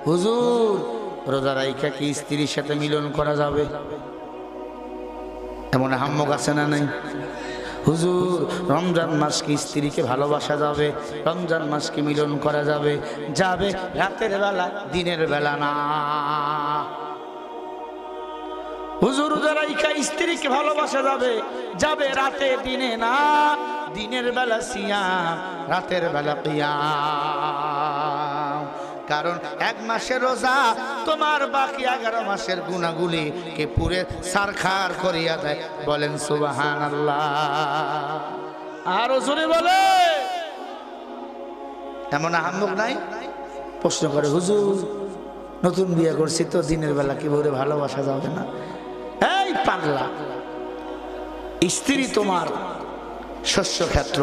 হুজুর রোজা রাইখা কি স্ত্রীর সাথে মিলন করা যাবে? এমন হাম্মক আছে না নাই? হুজুর রমজান মাস কি স্ত্রীকে ভালোবাসা যাবে? রমজান মাস কি মিলন করা যাবে? যাবে, রাতের বেলা, দিনের বেলা না। হুজুর রোজা রাইখা স্ত্রীকে ভালোবাসা যাবে, যাবে রাতে, দিনে না। দিনের বেলা সিয়াম, রাতের বেলা কিয়াম। কারণ এক মাসের রোজা তোমার বাকি 11 মাসের গুনাহগুলি কে পুরে সারখার করিয়া দেয়। বলেন সুবহানাল্লাহ। আরো জোরে বলে। এমন আহম্মক নাই? প্রশ্ন করে, হুজুর নতুন বিয়ে করছি তো, দিনের বেলা কি বলে ভালোবাসা যাবে না? এই পাগলা, স্ত্রী তোমার শস্য ক্ষেত্র,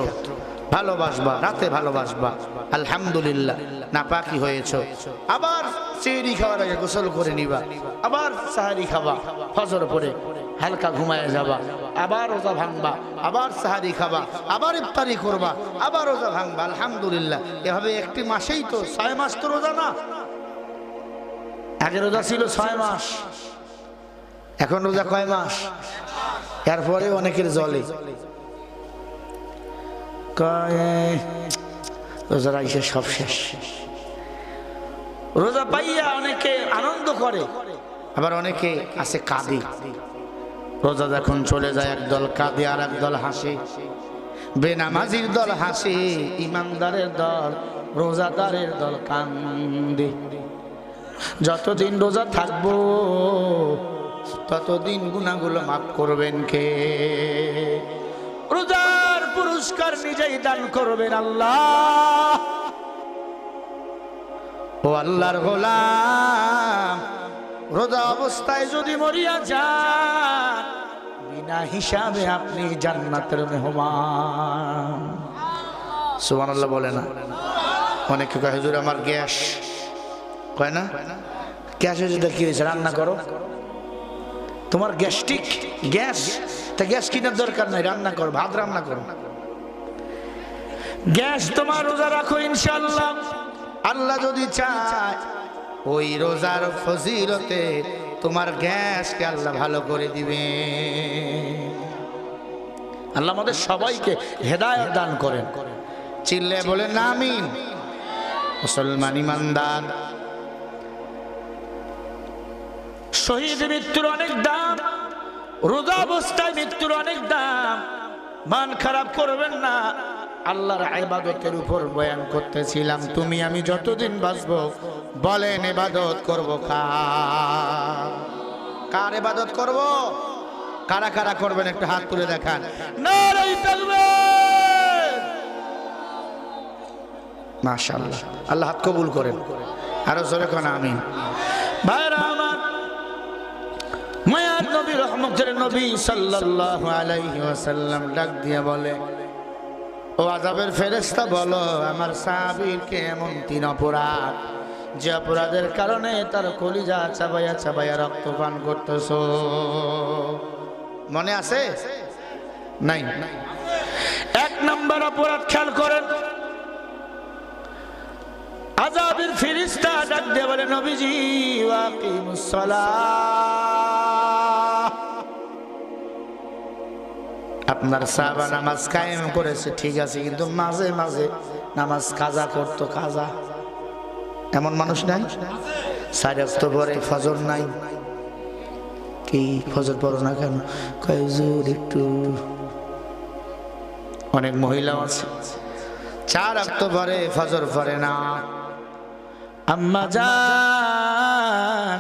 ভালোবাসবা, রাতে ভালোবাসবা, আলহামদুলিল্লাহ। নাপাকি হয়েছ, আবার সেহরি খাওয়ার আগে গোসল করে নিবা, আবার সাহারি খাবা, ফজর পরে হালকা ঘুমায় যাবা, আবার রোজা ভাঙবা, আবার সাহারি খাবা, আবার ইফতারি করবা, আবার রোজা ভাঙবা, আলহামদুলিল্লাহ। এভাবে একটি মাসেই তো 6 মাস তো রোজা না। আগে রোজা ছিল 6 মাস, এখন রোজা কয় মাস? এরপরে অনেকের জলে রোজা রাইসে সব শেষ। রোজা পাইয়া অনেকে আনন্দ করে, আবার অনেকে আছে কাঁদে। রোজা যখন চলে যায় একদল কাঁদে আর একদল হাসে। বেনামাজির দল হাসে, ইমানদারের দল, রোজাদারের দল কান্দে। যতদিন রোজা থাকবো ততদিন গুনাহগুলো মাফ করবেন কে? রোজার পুরস্কার নিজেই দান করবেন আল্লাহ। ও আল্লাহর গোলাম, রোজা অবস্থায় যদি মরিয়া যান, বিনা হিসাবে আপনি জান্নাতের মেহমান। সুবহানাল্লাহ বলে না? অনেকে কয় হুজুর আমার গ্যাস, কয় না গ্যাস হয়েছে, কি হয়েছে? রান্না করো। তোমার গ্যাস্ট্রিক, গ্যাস, তা গ্যাস কিনার দরকার নাই, রান্না করো, ভাত রান্না করো। গ্যাস তোমার রোজা রাখো, ইনশাআল্লাহ আল্লাহ যদি চায় ওই রোজার ফজিলতে তোমার গ্যাসকে আল্লাহ ভালো করে দিবে। আল্লাহ আমাদের সবাইকে হেদায়েত দান করেন। চিল্লে বলেন আমিন। মুসলমান ইমানদার, শহীদ মৃত্যুর অনেক দাম, রোজা অবস্থায় মৃত্যুর অনেক দাম। মান খারাপ করবেন না। আল্লাহর ইবাদতের উপর বয়ান করতেছিলাম। তুমি আমি যতদিন বাঁচবো, বলেন ইবাদত করব কার? কার ইবাদত করব? কারা কারা করবেন একটু হাত তুলে দেখান। নারে তাকবীর। মাশাআল্লাহ, আল্লাহ হাত কবুল করেন। আরো জোরে কোন আমিন। ভাইরা আমার, মায়ার নবী রহমতের নবী সাল্লাল্লাহু আলাইহি ওয়াসাল্লাম ডাক দিয়ে বলে, ও আযাবের ফেরেশতা বলো আমার সাহাবীর কে এমন 3 অপরাধ, যে অপরাধের কারণে তার কলিজা চাবায়া চাবায়া রক্ত পান করতেছো। মনে আছে? নাই? 1 নম্বর অপরাধ খেয়াল করেন। আযাবের ফেরেশতা ডাক দিয়ে বলে, নবীজি ওয়াকিমুস সালাহ। আপনার সাহাবা নামাজ কায়েম করেছে ঠিক আছে, কিন্তু মাঝে মাঝে নামাজ কাজা করতো। কাজা এমন মানুষ নাই? 4 ওয়াক্ত পরে ফজর নাই, কি ফজর পড়ো না কেন? কয় হুজুর একটু। অনেক মহিলাও আছে 4 ওয়াক্ত পরে ফজর পড়ে না। আম্মা জান,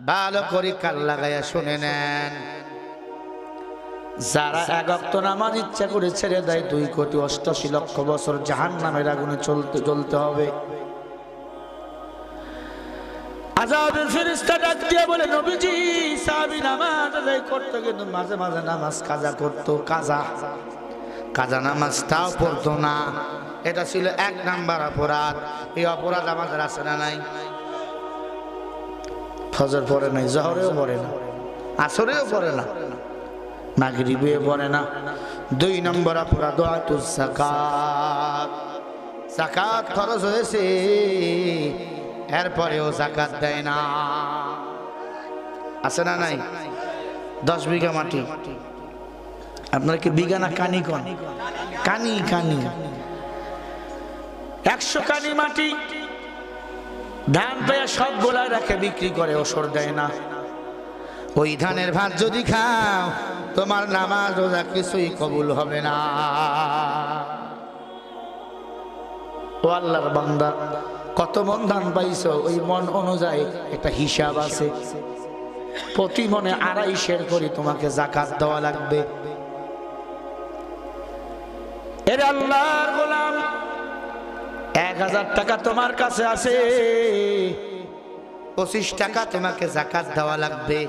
ভালো করে কান লাগাইয়া শুনে নেন, যারা 1 ওয়াক্ত নামাজ ইচ্ছা করে ছেড়ে দেয় 2,88,00,000 বছর জাহান্নামের আগুনে জ্বলতে হবে। আযাবের ফেরেশতা ডাক দিয়ে বলে, নবীজি সাহাবী নামাজ আদায় করতো কিন্তু মাঝে মাঝে নামাজ কাজা করতো। কাজা নামাজটাও পড়তো না। এটা ছিল 1 নাম্বার অপরাধ। এই অপরাধ আমাদের আছে না নাই? ফজর পড়ে নাই, জোহরেও পড়ে না, আসরেও পড়ে না, মাগরিবেও পড়ে না। 2 নম্বর অপরাধ আতুস যাকাত। যাকাত ফরজ হয়েছে, এরপরেও জাকাত দেয় না। আছে না নাই? 10 বিঘা মাটি, আপনার কি বিঘা না কানি কোন? কানি কানি। 100 কানি মাটি ধান পেয়ে সব গোলায় রাখে বিক্রি করে, ওসর দেয় না। ওই ধানের ভাত যদি খাও তোমার নামাজ রোজা কিছুই কবুল হবে না। ও আল্লাহর বান্দা, কত মন ধান পাইছো ওই মন অনুযায়ী একটা হিসাব আছে। প্রতি মনে 2.5 সের করে তোমাকে জাকাত দেওয়া লাগবে। এর আল্লাহর গোলাম, 1000 টাকা তোমার কাছে আছে, 25 টাকা তোমাকে জাকাত দেওয়া লাগবে।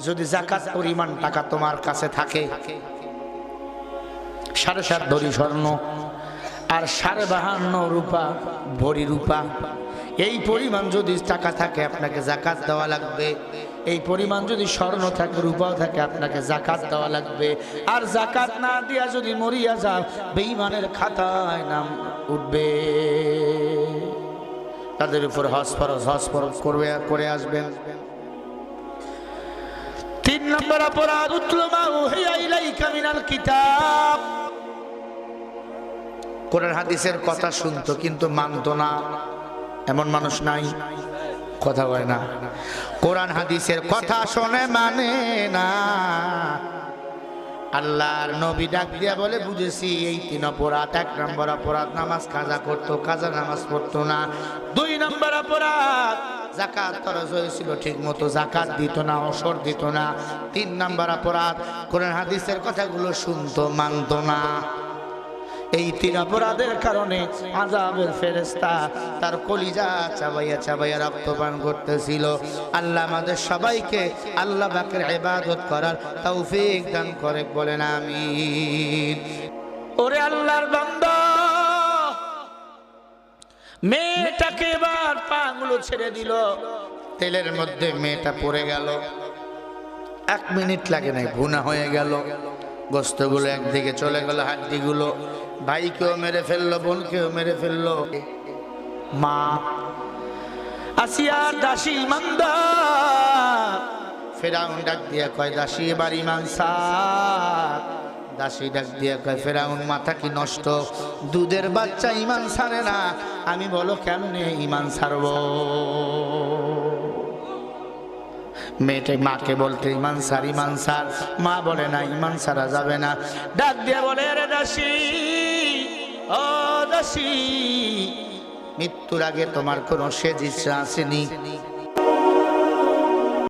যদি জাকাত পরিমাণ টাকা তোমার কাছে থাকে 7.5 ভরি স্বর্ণ আর 52.5 রূপা ভরি রূপা, এই পরিমাণ যদি টাকা থাকে আপনাকে জাকাত দেওয়া লাগবে। এই পরিমাণ যদি স্বর্ণ থাকে রূপাও থাকে আপনাকে জাকাত দেওয়া লাগবে। আর জাকাত না দিয়া যদি মরিয়া যাও বেঈমানের খাতায় নাম উঠবে। তাদের উপর হজ ফরজ করে আসবেন। 3 নম্বর অপরাধ, উতলুমা উহিয়া ইলাইকা মিনাল কিতাব। কোরআন হাদিসের কথা শুনতো কিন্তু মানতো না, এমন মানুষ নাই? কথা হয় না। কোরআন হাদিসের কথা শোনে মানে না। আল্লাহর নবী ডাক দিয়া বলে, বুঝেছি এই 3 অপরাধ। 1 নম্বর অপরাধ, নামাজ কাজা করতো, কাজা নামাজ পড়তো না। 2 নম্বর অপরাধ, জাকাত ফরজ হয়েছিল ঠিক মতো জাকাত দিত না, ওসর দিত না। 3 নম্বর অপরাধ, কোরআন হাদিসের কথাগুলো শুনতো মানতো না। এই 3 অপরাধের কারণে আযাবের ফেরেশতা তার কলিজা চাবাইয়া চাবাইয়া রক্তপান করতেছিল। আল্লাহ আমাদের সবাইকে আল্লাহ পাকের ইবাদত করার তৌফিক দান করে, বলেন আমিন। ওরে আল্লাহর বান্দা, মেয়েটাকে এবার পাগুলো ছেড়ে দিল, তেলের মধ্যে মেয়েটা পড়ে গেল। 1 মিনিট লাগে নাই, ভুনা হয়ে গেল। গোস্তগুলো একদিকে চলে গেল, হাড্ডিগুলো। ভাইকেও মেরে ফেললো, বোনকেও মেরে ফেললো। মা আসিয়ার দাসী ইমানদার। ফেরাউন ডাক দিয়া কয়, দাসী এবার ইমান ছাড়। দাসী ডাক দিয়া কয়, ফেরাউন মাথা কি নষ্ট? দুধের বাচ্চা ইমান ছাড়ে না, আমি বলো কেমনে ইমান ছাড়বো? মেয়েটা মাকে বলতে, ইমান সার ইমান সার। মা বলে না, ইমান সারা যাবে না। ডাক দিয়ে বলে, রে দাসী, ও দাসী, মৃত্যুর আগে তোমার কোনো শেষ ইচ্ছা আসেনি?